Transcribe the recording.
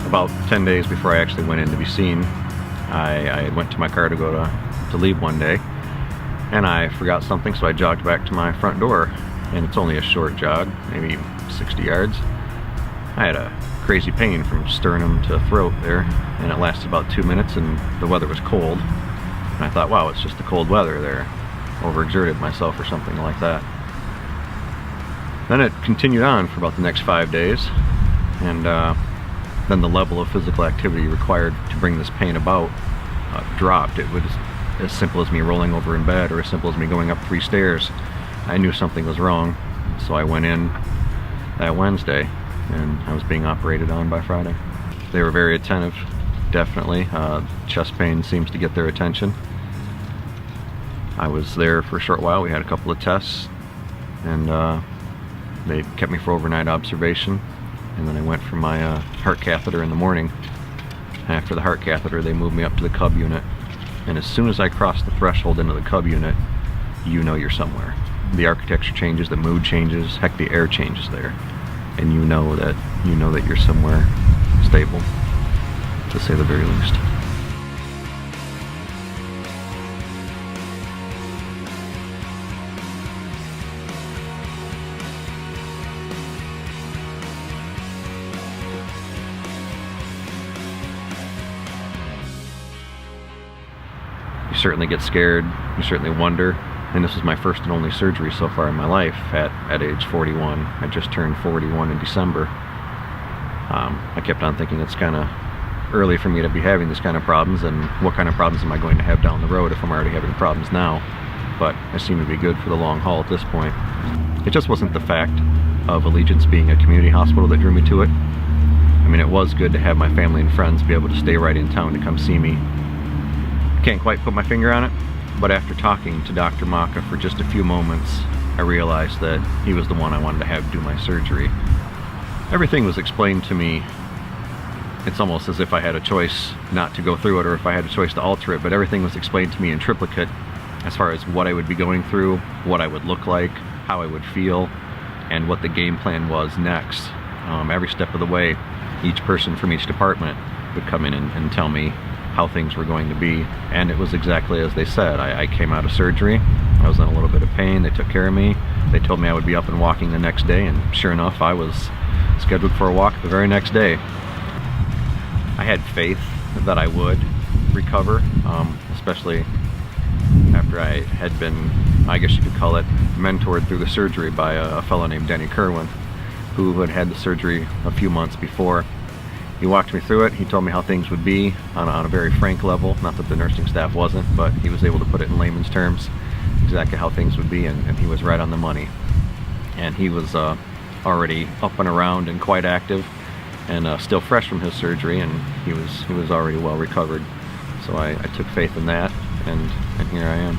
about 10 days before I actually went in to be seen, I went to my car to go to leave one day, and I forgot something, so I jogged back to my front door, and it's only a short jog, maybe 60 yards. I had a crazy pain from sternum to throat there, and it lasted about 2 minutes, and the weather was cold. And I thought, wow, it's just the cold weather there. Overexerted myself or something like that. Then it continued on for about the next 5 days, and then the level of physical activity required to bring this pain about dropped. It was as simple as me rolling over in bed, or as simple as me going up 3 stairs. I knew something was wrong, so I went in that Wednesday, and I was being operated on by Friday. They were very attentive, definitely. Chest pain seems to get their attention. I was there for a short while. We had a couple of tests, and they kept me for overnight observation, and then I went for my heart catheter in the morning. After the heart catheter, they moved me up to the Cub unit, and as soon as I crossed the threshold into the Cub unit, you know you're somewhere. The architecture changes, the mood changes, heck, the air changes there, and you know that you're somewhere stable, to say the very least. You certainly get scared, you certainly wonder, and this was my first and only surgery so far in my life at age 41. I just turned 41 in December. I kept on thinking it's kind of early for me to be having these kind of problems, and what kind of problems am I going to have down the road if I'm already having problems now? But I seem to be good for the long haul at this point. It just wasn't the fact of Allegiance being a community hospital that drew me to it. I mean, it was good to have my family and friends be able to stay right in town to come see me. Can't quite put my finger on it, but after talking to Dr. Maka for just a few moments, I realized that he was the one I wanted to have do my surgery. Everything was explained to me. It's almost as if I had a choice not to go through it, or if I had a choice to alter it, but everything was explained to me in triplicate as far as what I would be going through, what I would look like, how I would feel, and what the game plan was next. Every step of the way, each person from each department would come in and tell me how things were going to be, and it was exactly as they said. I came out of surgery, I was in a little bit of pain, they took care of me, they told me I would be up and walking the next day, and sure enough, I was scheduled for a walk the very next day. I had faith that I would recover, especially after I had been, I guess you could call it, mentored through the surgery by a fellow named Denny Kerwin, who had had the surgery a few months before. He walked me through it. He told me how things would be on a very frank level. Not that the nursing staff wasn't, but he was able to put it in layman's terms, exactly how things would be, and he was right on the money. And he was already up and around and quite active, and still fresh from his surgery, and he was already well recovered. So I took faith in that, and here I am.